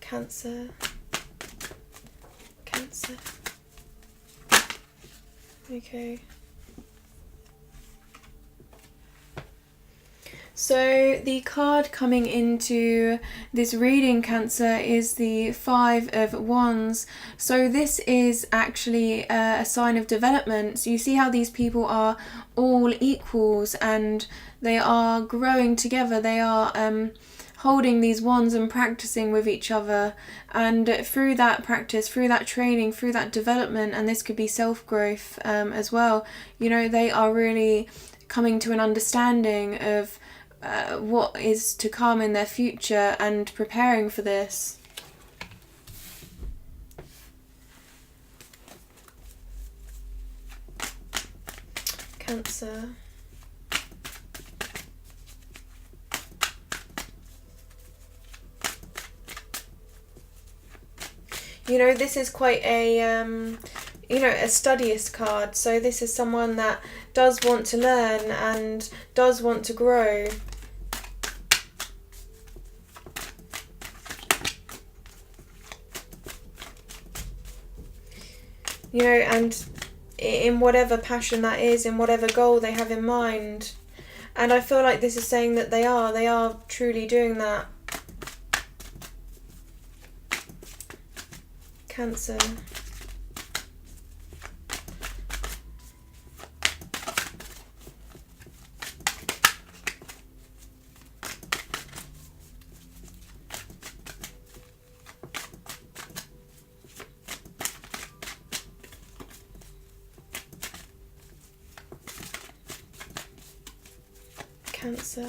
Cancer. Cancer. Okay. So the card coming into this reading, Cancer, is the Five of Wands. So this is actually a sign of development. So you see how these people are all equals and they are growing together. They are holding these wands and practicing with each other. And through that practice, through that training, through that development, and this could be self-growth as well, you know, they are really coming to an understanding of what is to come in their future and preparing for this. Cancer. You know, this is quite a you know, a studious card. So this is someone that does want to learn and does want to grow. You know, and in whatever passion that is, in whatever goal they have in mind. And I feel like this is saying that they are truly doing that. Cancer. Cancer.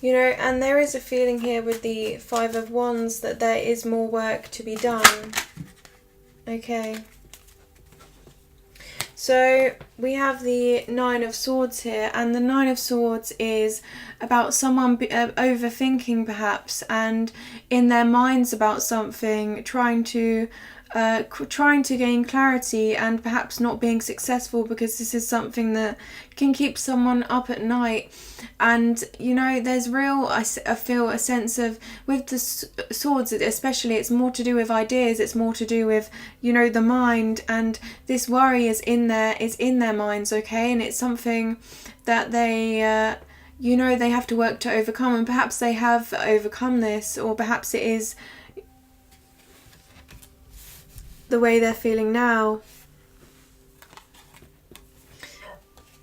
You know, and there is a feeling here with the Five of Wands that there is more work to be done. Okay. So we have the Nine of Swords here, and the Nine of Swords is about someone overthinking perhaps, and in their minds about something, trying to gain clarity and perhaps not being successful, because this is something that can keep someone up at night. And you know, there's I feel a sense of, with the swords especially, it's more to do with ideas, it's more to do with, you know, the mind, and this worry is in their minds, okay, and it's something that they you know, they have to work to overcome, and perhaps they have overcome this, or perhaps it is the way they're feeling now.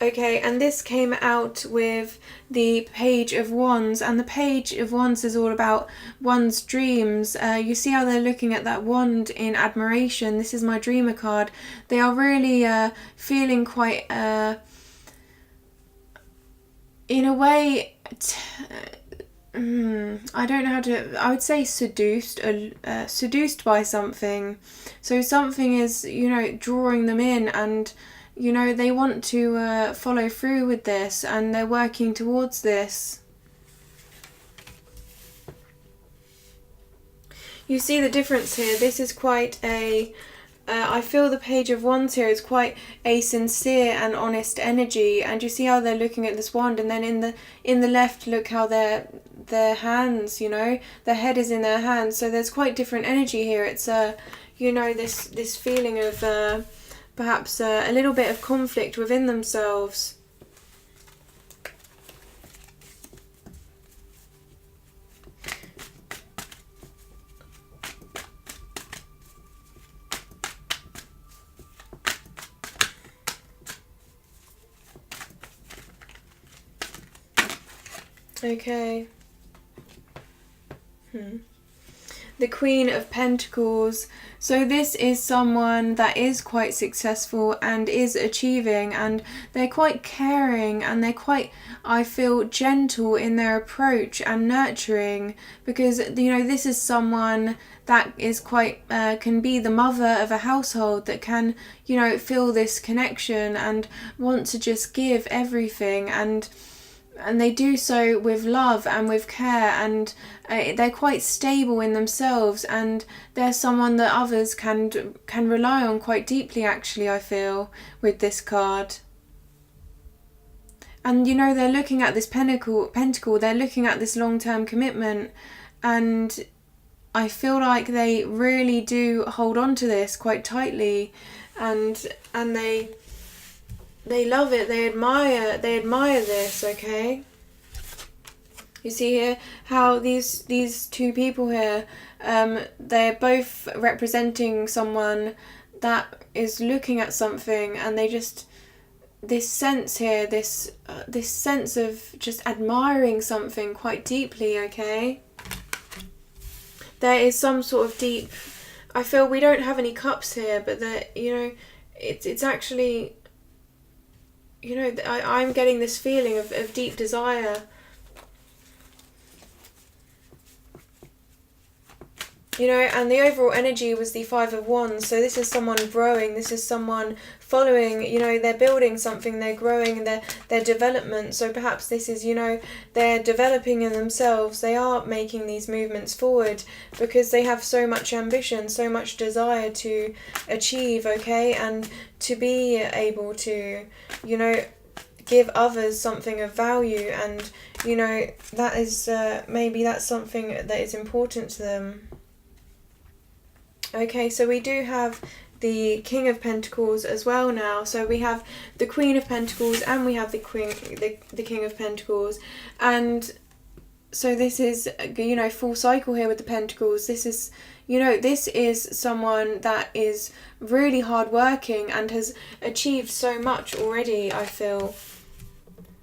Okay, and this came out with the Page of Wands, and the Page of Wands is all about one's dreams. You see how they're looking at that wand in admiration. This is my Dreamer card. They are really feeling quite, in a way, I don't know how to, I would say seduced by something. So something is, you know, drawing them in, and you know, they want to follow through with this, and they're working towards this. You see the difference here. This is quite a I feel the Page of Wands here is quite a sincere and honest energy, and you see how they're looking at this wand, and then in the left, look how their hands, you know, their head is in their hands. So there's quite different energy here. It's you know, this feeling of perhaps a little bit of conflict within themselves. Okay. The Queen of Pentacles. So this is someone that is quite successful and is achieving, and they're quite caring, and they're quite, I feel, gentle in their approach and nurturing, because, you know, this is someone that is quite, can be the mother of a household, that can, you know, feel this connection and want to just give everything. And and they do so with love and with care, and they're quite stable in themselves, and they're someone that others can rely on quite deeply, actually, I feel, with this card. And you know, they're looking at this pentacle, they're looking at this long-term commitment, and I feel like they really do hold on to this quite tightly, and they love it, they admire this, okay? You see here how these two people here, they're both representing someone that is looking at something, and they just, this sense here, this sense of just admiring something quite deeply, okay? There is some sort of deep, I feel we don't have any cups here, but that, you know, it's actually, you know, I'm getting this feeling of deep desire. You know, and the overall energy was the Five of Wands. So this is someone growing. This is someone following, you know, they're building something, they're growing, their development. So perhaps this is, you know, they're developing in themselves. They are making these movements forward because they have so much ambition, so much desire to achieve, okay? And to be able to, you know, give others something of value. And, you know, that is, maybe that's something that is important to them. Okay, so we do have the King of Pentacles as well now. So we have the Queen of Pentacles and we have the King of Pentacles. And so this is, you know, full cycle here with the Pentacles. This is, you know, this is someone that is really hardworking and has achieved so much already, I feel.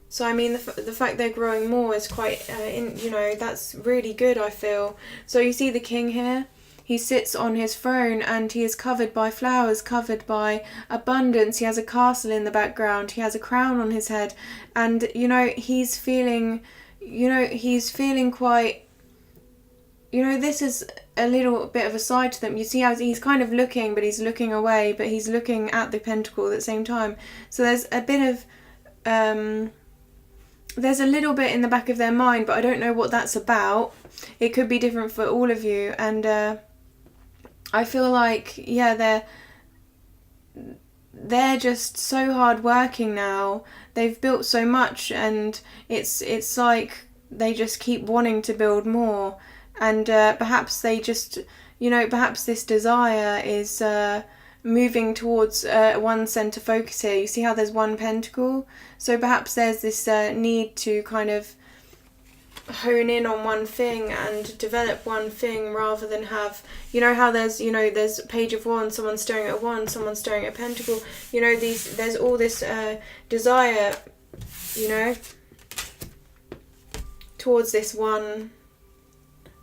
So, I mean, the fact they're growing more is quite, you know, that's really good, I feel. So you see the King here? He sits on his throne and he is covered by flowers, covered by abundance. He has a castle in the background. He has a crown on his head. And, you know, he's feeling quite, you know, this is a little bit of a side to them. You see how he's kind of looking, but he's looking away, but he's looking at the pentacle at the same time. So there's a bit of, there's a little bit in the back of their mind, but I don't know what that's about. It could be different for all of you. And, I feel like, yeah, they're just so hardworking now. They've built so much, and it's like they just keep wanting to build more. And perhaps they just, you know, perhaps this desire is moving towards one centre focus here. You see how there's one pentacle? So perhaps there's this need to kind of hone in on one thing and develop one thing rather than have, you know how there's, you know, there's Page of Wands, someone staring at a wand, someone staring at a pentacle, you know, there's all this desire, you know, towards this one,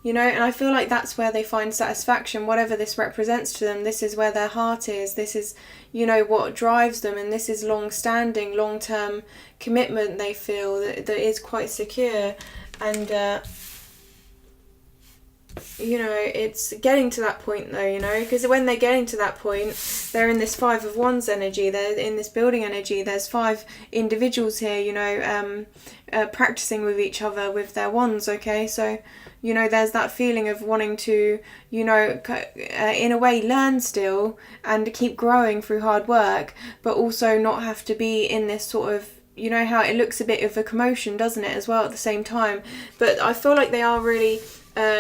you know, and I feel like that's where they find satisfaction, whatever this represents to them. This is where their heart is, this is, you know, what drives them, and this is long-standing, long-term commitment they feel that is quite secure. And, you know, it's getting to that point though, you know, because when they're getting to that point, they're in this Five of Wands energy, they're in this building energy, there's 5 individuals here, you know, practicing with each other with their wands, okay? So, you know, there's that feeling of wanting to, you know, in a way learn still and keep growing through hard work, but also not have to be in this sort of, you know how it looks a bit of a commotion, doesn't it, as well at the same time. But I feel like they are really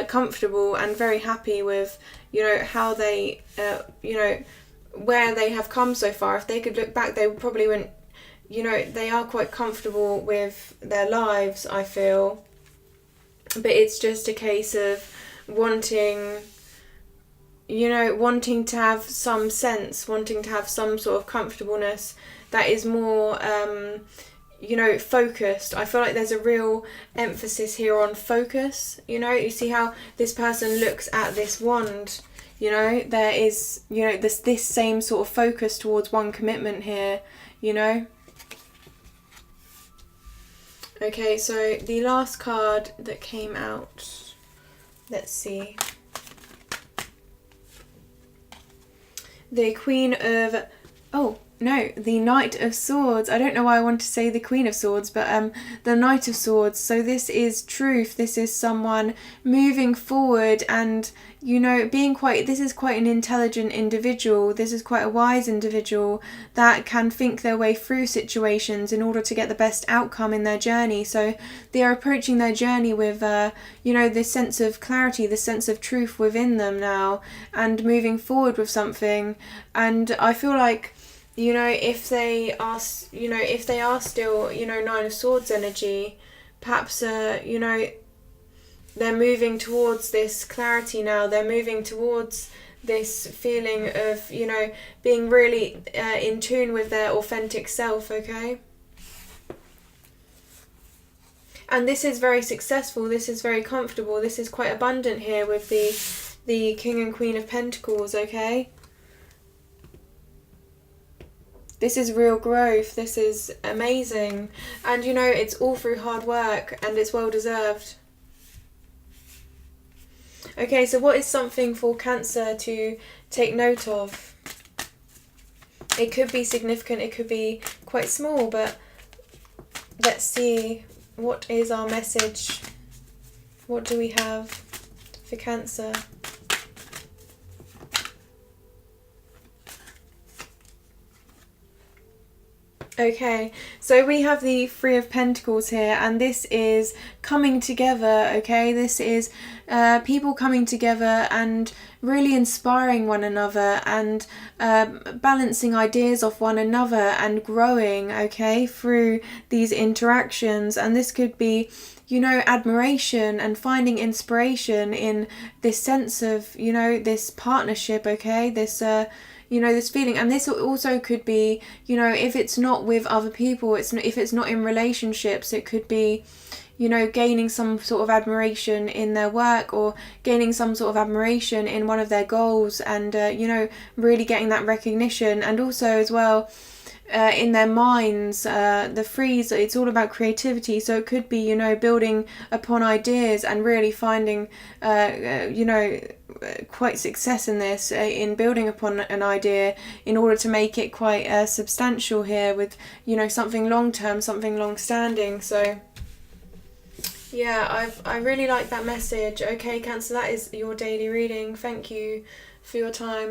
comfortable and very happy with, you know, how they, you know, where they have come so far. If they could look back, they probably wouldn't, you know, they are quite comfortable with their lives, I feel. But it's just a case of wanting, you know, wanting to have some sense, wanting to have some sort of comfortableness that is more, you know, focused. I feel like there's a real emphasis here on focus, you know. You see how this person looks at this wand, you know, there is, you know, this same sort of focus towards one commitment here, you know. Okay, so the last card that came out, let's see. The Queen of, oh, the Knight of Swords. I don't know why I want to say the Queen of Swords, but the Knight of Swords. So this is truth. This is someone moving forward and, you know, this is quite an intelligent individual. This is quite a wise individual that can think their way through situations in order to get the best outcome in their journey. So they are approaching their journey with, you know, this sense of clarity, this sense of truth within them now, and moving forward with something. And I feel like, you know, if they are still, you know, Nine of Swords energy, perhaps, you know, they're moving towards this clarity now. They're moving towards this feeling of, you know, being really in tune with their authentic self, okay? And this is very successful. This is very comfortable. This is quite abundant here with the King and Queen of Pentacles, okay? This is real growth. This is amazing. And, you know, it's all through hard work and it's well deserved. Okay, so what is something for Cancer to take note of? It could be significant, it could be quite small, but let's see, what is our message? What do we have for Cancer? Okay, so we have the Three of Pentacles here, and this is coming together, okay? This is people coming together and really inspiring one another and balancing ideas off one another and growing, okay, through these interactions. And this could be, you know, admiration and finding inspiration in this sense of, you know, this partnership, okay? This you know, this feeling. And this also could be, you know, if it's not with other people, if it's not in relationships, it could be, you know, gaining some sort of admiration in their work or gaining some sort of admiration in one of their goals and, you know, really getting that recognition. And also as well, in their minds, the Threes, it's all about creativity. So it could be, you know, building upon ideas and really finding, you know, quite success in this, in building upon an idea in order to make it quite substantial here with, you know, something long-term, something long-standing. So yeah, I really like that message. Okay, Cancer, that is your daily reading. Thank you for your time.